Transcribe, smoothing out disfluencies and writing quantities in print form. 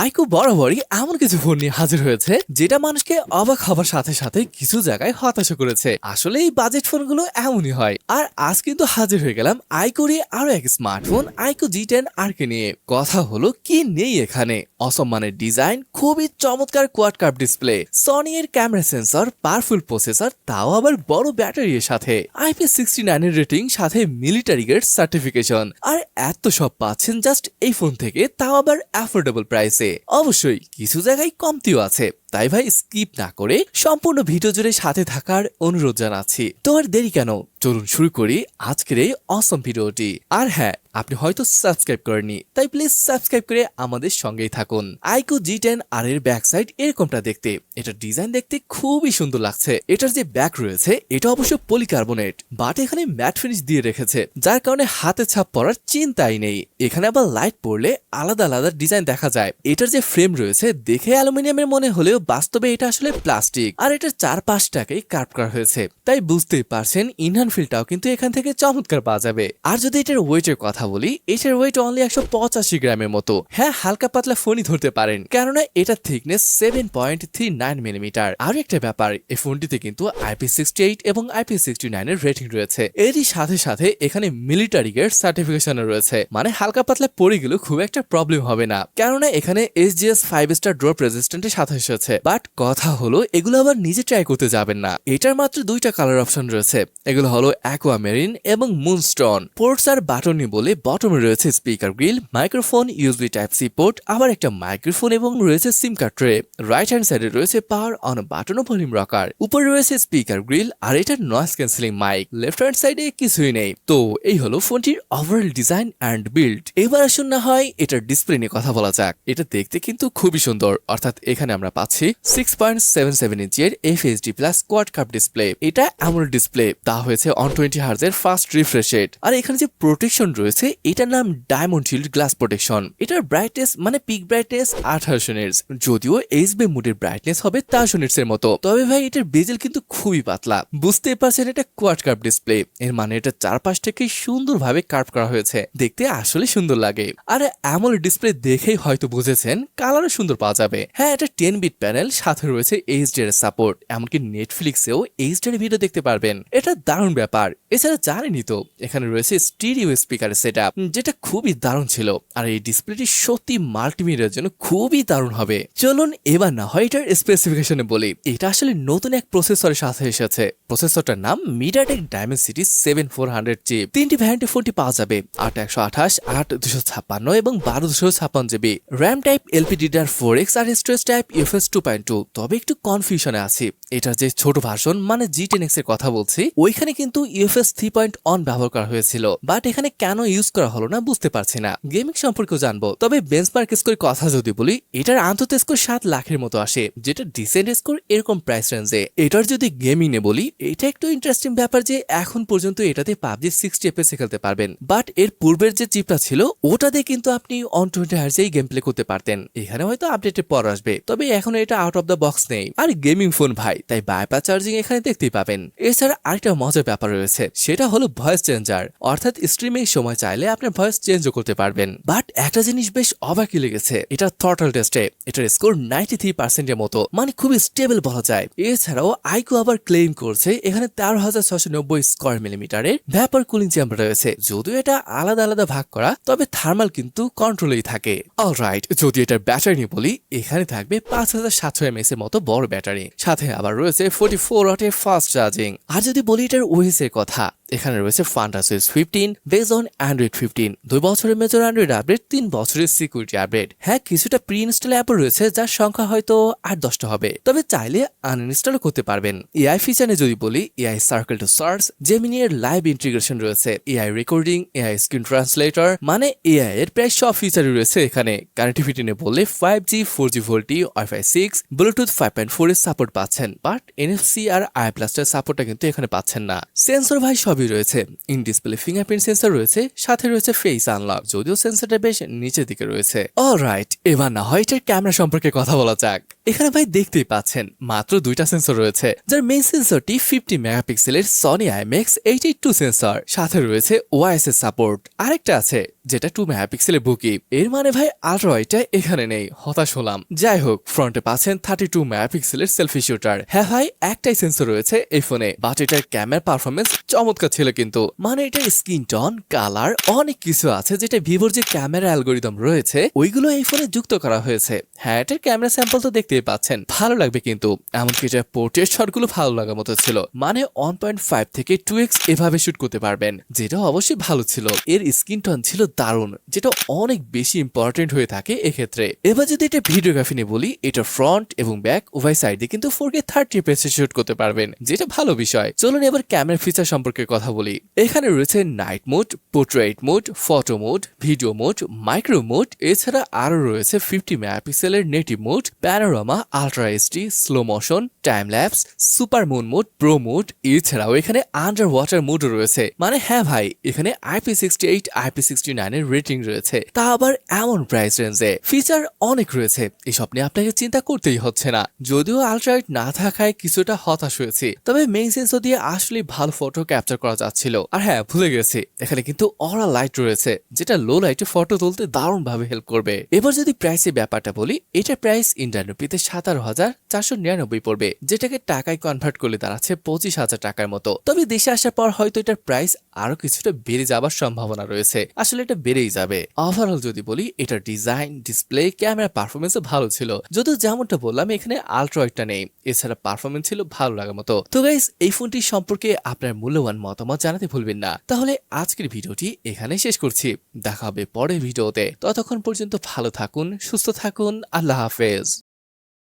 iQOO বরাবরই এমন কিছু ফোন নিয়ে হাজির হয়েছে যেটা মানুষকে অবাক হবার সাথে সাথে কিছু জায়গায় হতাশা করেছে। আসলে এই বাজেট ফোনগুলো এমনই হয়। আর আজ কিন্তু হাজির হয়ে গেলাম iQOO এর আরো এক স্মার্টফোন iQOO Z10R কে নিয়ে। কথা হলো কি নেই এখানে, অসম্মানের ডিজাইন, খুবই চমৎকার কোয়াড কার্ভ ডিসপ্লে, সনি এর ক্যামেরা সেন্সর, পাওয়ারফুল প্রসেসর, তাও আবার বড় ব্যাটারির সাথে, IP69 এর রেটিং, সাথে মিলিটারি গ্রেড সার্টিফিকেশন। আর এত সব পাচ্ছেন জাস্ট এই ফোন থেকে, তাও আবার অ্যাফোর্ডেবল প্রাইসে। অবশ্যই কিছু জায়গায় কমতিও আছে, তাই ভাই স্কিপ না করে সম্পূর্ণ ভিডিও জুড়ে সাথে থাকার অনুরোধ জানাচ্ছি। তো আর দেরি কেন, চলুন শুরু করি আজকের এই অসম ভিডিওটি। আর হ্যাঁ, আপনি হয়তো সাবস্ক্রাইব করেননি, তাই প্লিজ সাবস্ক্রাইব করে আমাদের সঙ্গেই থাকুন। iQOO Z10R এর ব্যাক সাইড এরকমটা দেখতে, এটার ডিজাইন দেখতে খুবই সুন্দর লাগছে। এটার যে ব্যাক রয়েছে এটা অবশ্য পলিকার্বনেট, বাট এখানে ম্যাট ফিনিশ দিয়ে রেখেছে, যার কারণে হাতে ছাপ পড়ার চিন্তাই নেই। এখানে আবার লাইট পড়লে আলাদা আলাদা ডিজাইন দেখা যায়। এটার যে ফ্রেম রয়েছে দেখে অ্যালুমিনিয়ামের মনে হলেও বাস্তবে এটা আসলে প্লাস্টিক, আর এটার চারপাশটাকেই কার্ভ করা হয়েছে, তাই বুঝতেই পারছেন ইনহ্যান্ড ফিলটাও কিন্তু এখান থেকে চমৎকার পাওয়া যাবে। আর যদি এটার ওয়েটের কথা বলি, এটার ওয়েট অনলি 185 গ্রামের মতো। হ্যাঁ, হালকা পাতলা ফোনই ধরতে পারেন, কেননা এটার থিকনেস 7.39 মিলিমিটার। আর একটা ব্যাপার, এই ফোনটিতে কিন্তু IP68 এবং IP69 এর রেটিং রয়েছে। এরই সাথে সাথে এখানে মিলিটারি গ্রেড সার্টিফিকেশন রয়েছে, মানে হালকা পাতলা পড়ে গেলেও খুব একটা প্রবলেম হবে না, কেননা এখানে SGS 5 স্টার ড্রপ রেজিস্ট্যান্টের সাথে এসেছে। বাট কথা হলো এগুলো আবার নিজে ট্রাই করতে যাবেন না। এটার মাত্র দুইটা কালার অপশন রয়েছে, এগুলো হলো অ্যাকোয়ামেরিন এবং মুনস্টোন। পোর্টস আর বাটনই বলে বটমে রয়েছে speaker grill, microphone, USB Type-C port, আবার একটা মাইক্রোফোন এবং রয়েছে sim card tray. Right hand সাইডে রয়েছে পাওয়ার অন বাটন ও ভলিউম রকার। উপরে রয়েছে স্পিকার গ্রিল আর এটার noise cancelling mic. Left hand সাইডে কিছুই নেই। তো এই হলো ফোনটির ওভারঅল ডিজাইন অ্যান্ড বিল্ড। এবার আসুন না হয় এটার ডিসপ্লে নিয়ে কথা বলা যাক। এটা দেখতে কিন্তু খুবই সুন্দর, অর্থাৎ এখানে আমরা পাচ্ছি 6.77 ইঞ্চের FHD plus quad curve display. এটা AMOLED ডিসপ্লে, তা হয়েছে 120 হার্জ এর ফাস্ট রিফ্রেশ রেট। আর এখানে যে প্রোটেকশন রয়েছে এটার নাম ডায়মন্ড শিল্ড গ্লাস প্রোটেকশন। এটার ব্রাইটনেস মানে পিক ব্রাইটনেস 1800 নিটস, যদিও এইচবি মোডের ব্রাইটনেস হবে 1300 নিটস এর মতো। তবে ভাই এটার বেজেল কিন্তু খুবই পাতলা, বুঝতেই পারছেন এটা কোয়াড কার্ভ ডিসপ্লে, এর মানে এটা চারপাশ থেকে সুন্দরভাবে কার্ভ করা হয়েছে, দেখতে আসলে সুন্দর লাগে। আর AMOLED ডিসপ্লে দেখেই হয়তো বুঝেছেন কালারও সুন্দর পাওয়া যাবে। হ্যাঁ, এটা 10 বিট প্যানেল, সাথে রয়েছে HDR এর সাপোর্ট, এমনকি নেটফ্লিক্সেও HDR ভিডিও দেখতে পারবেন। এটা দারুণ ব্যাপার। এছাড়া জানেনই তো এখানে রয়েছে স্টিরিও স্পিকারের সেটআপ, যেটা খুবই দারুণ ছিল। আর এই ডিসপ্লেটি সত্যি মাল্টিমিডিয়ার জন্য খুবই দারুণ হবে। চলুন এবার না হয় এটার স্পেসিফিকেশনে বলি। এটা আসলে নতুন এক প্রসেসরের সাথে এসেছে। প্রসেসরটার নাম MediaTek Dimensity 7400 চিপ। তিনটি ভ্যারিয়েন্টে ফোনটি পাওয়া যাবে, 8128, 8256 এবং 12256 জিবি। র্যাম টাইপ LPDDR4X আর স্টোরেজ টাইপ UFS 2.2। তবে একটু কনফিউশনে আছি, এটার যে ছোট ভার্সন মানে G10X এর কথা বলছি, ওইখানে কিন্তু UFS 3.1 ব্যবহার করা হয়েছিল, বাট এখানে কেন ইউজ করা হলো না বুঝতে পারছি না। গেমিং সম্পর্কেও জানবো। তবে বেঞ্চমার্ক স্কোর কথা যদি বলি, এটার আন্তত স্কোর 7 লাখের মতো আসে, যেটা ডিসেন্ট স্কোর এরকম প্রাইস রেঞ্জে। এটার যদি গেমিং এ বলি, এটা একটু ইন্টারেস্টিং ব্যাপার যে এখন পর্যন্ত এটাতে PUBG 60 FPS খেলতে পারবেন, বাট এর পূর্বের যে চিপটা ছিল ওটাতে কিন্তু আপনি 120 হার্জেই গেম প্লে করতে পারতেন। এখানে হয়তো আপডেটের পর আসবে, তবে এখন এটা আউট অফ দ্য বক্স নেই। আর গেমিং ফোন ভাই, তাই বাইপাস চার্জিং এখানে দেখতেই পাবেন। এছাড়া আরেকটা মজার ব্যাপার রয়েছে, সেটা হলো ভয়েস চেঞ্জার, অর্থাৎ স্ট্রিমিং সময় চাইলে আপনার ভয়েস চেঞ্জও করতে পারবেন। বাট একটা জিনিস বেশ অবাকই লেগেছে, এটা থ্রটল টেস্টে এটার স্কোর 93% এর মতো, মানে খুবই স্টেবল বলা যায়। এছাড়াও iQOO আবার ক্লেম করছে এখানে 13690 স্কয়ার মিলিমিটারের ভ্যাপার কুলিং চেম্বার রয়েছে। যদিও এটা আলাদা আলাদা ভাগ করা, তবে থার্মাল কিন্তু কন্ট্রোলেই থাকে। অলরাইট, যদি এটার ব্যাটারি নিয়ে বলি, এখানে থাকবে 5700 mAh এর মতো বড় ব্যাটারি, সাথে আবার রয়েছে 44 ওয়াটের ফাস্ট চার্জিং। আর যদি বলি এটার ওএস এর কথা, এখানে রয়েছে FuntaOS 15 বেস অন Android 15, 2 বছরের মেজর অ্যান্ড্রয়েড আপডেট, 3 বছরের সিকিউরিটি আপডেট। হ্যাঁ, কিছুটা প্রি ইনস্টল অ্যাপ রয়েছে যার সংখ্যা হয়তো 8-10টা হবে, তবে চাইলে আনইনস্টলও করতে পারবেন। এআই ফিচারে যদি বলি, AI circle to search, Gemini এর লাইভ ইন্টিগ্রেশন রয়েছে, AI recording, AI screen translator, মানে এআই এর প্রায় সব ফিচারই রয়েছে এখানে। কানেক্টিভিটি নিয়ে বললে 5G, 4G VoLTE, Wi-Fi 6, Bluetooth 5.4 এর সাপোর্ট পাচ্ছেন, বাট NFC আর I+ এর সাপোর্টটা কিন্তু এখানে পাচ্ছেন না। সেন্সর ভাই সবই রয়েছে, ইন ডিসপ্লে ফিঙ্গারপ্রিন্ট সেন্সর রয়েছে, সাথে রয়েছে ফেস আনলক, যদিও সেন্সরটা বেশ নিচের দিকে রয়েছে। অলরাইট, এবার না হয় এটার ক্যামেরা সম্পর্কে কথা বলা যাক। এখানে ভাই দেখতেই পাচ্ছেন মাত্র দুইটা সেন্সর রয়েছে, যার মেইন সেন্সরটি 50 মেগাপিক্সেলের সনি আইএমএক্স 82 সেন্সর, সাথে রয়েছে ওআইএস সাপোর্ট। আরেকটা আছে যেটা 2 মেগাপিক্সেলের বুকি। এর মানে ভাই আল্ট্রা ওয়াইডটা এখানে নেই, হতাশ হলাম। যাই হোক, ফ্রন্টে পাচ্ছেন 32 মেগাপিক্সেলের সেলফি শুটার। হ্যাঁ ভাই, একটাই সেন্সর রয়েছে এই ফোনে, বাট এটার ক্যামেরা পারফরমেন্স চমৎকার ছিল কিন্তু। মানে এটার স্ক্রিন টোন, কালার, অনেক কিছু আছে যেটা ভিভোর যে ক্যামেরা অ্যালগোরিদম রয়েছে ওইগুলো এই ফোনে যুক্ত করা হয়েছে। হ্যাঁ, এটার ক্যামেরা স্যাম্পল তো দেখতেই পাচ্ছেন, ভালো লাগবে কিন্তু। এমনকি এটার পোর্ট্রেট শটগুলো ভালো লাগার মতো ছিল। মানে 1.5 থেকে 2x এভাবে শুট করতে পারবেন, যেটা অবশ্যই ভালো ছিল। এর স্ক্রিন টোন ছিল দারুণ, যেটা অনেক বেশি ইম্পর্টেন্ট হয়ে থাকে এক্ষেত্রে। এবার যদি এটা ভিডিওগ্রাফি নিয়ে বলি, এটা ফ্রন্ট এবং ব্যাক উভয় সাইডে কিন্তু 4K 30 fps শুট করতে পারবেন, যেটা ভালো বিষয়। চলুন এবার ক্যামেরা ফিচার সম্পর্কে কথা বলি। এখানে রয়েছে night mode, portrait mode, photo mode, video mode, micro mode, এছাড়া আরো রয়েছে 50 মেগাপিক্সেলের native mode, panorama, ultra HD, slow motion, time lapse, super moon mode, pro mode. এছাড়াও এখানে আন্ডার ওয়াটার মোডও রয়েছে। মানে হ্যাঁ ভাই, এখানে IP68, IP69 এর রেটিং রয়েছে, তা আবার এমন প্রাইস রেঞ্জে। ফিচার অনেক রয়েছে, এসব নিয়ে আপনাকে চিন্তা করতেই হচ্ছে না। যদিও আলট্রাওয়াইড না থাকায় কিছুটা হতাশ হয়েছি, তবে মেইন সেন্সর দিয়ে আসলে ভালো ফটো ক্যাপচার করা যাচ্ছিল। আর হ্যাঁ, ভুলে গেছি, এখানে কিন্তু অরা লাইট রয়েছে, যেটা লো লাইটে ফটো তুলতে দারুণ ভাবে হেল্প করবে। এবার যদি প্রাইসের ব্যাপারটা বলি, এটার প্রাইস ইন্ডিয়ান রুপিতে 17,499 পড়বে, যেটাকে টাকায় কনভার্ট করলে দাঁড়াচ্ছে 25,000 টাকার মতো। তবে দেশে আসার পর হয়তো এটার প্রাইস আরো কিছুটা বেড়ে যাবার সম্ভাবনা রয়েছে। আসলে এটা বেড়েই যাবে। ওভারঅল যদি বলি, এটার ডিজাইন, ডিসপ্লে, ক্যামেরা পারফরমেন্স ভালো ছিল। যদিও যেমনটা বললাম এখানে আলট্রাওয়াইডটা নেই, এছাড়া পারফরমেন্স ছিল ভালো লাগার মতো। তো গাইস, এই ফোনটি সম্পর্কে আপনার মূল্যবান মতামত জানাতে ভুলবেন না। তাহলে আজকের ভিডিওটি এখানে শেষ করছি, দেখা হবে পরের ভিডিওতে। ততক্ষণ পর্যন্ত ভালো থাকুন, সুস্থ থাকুন, আল্লাহ হাফেজ।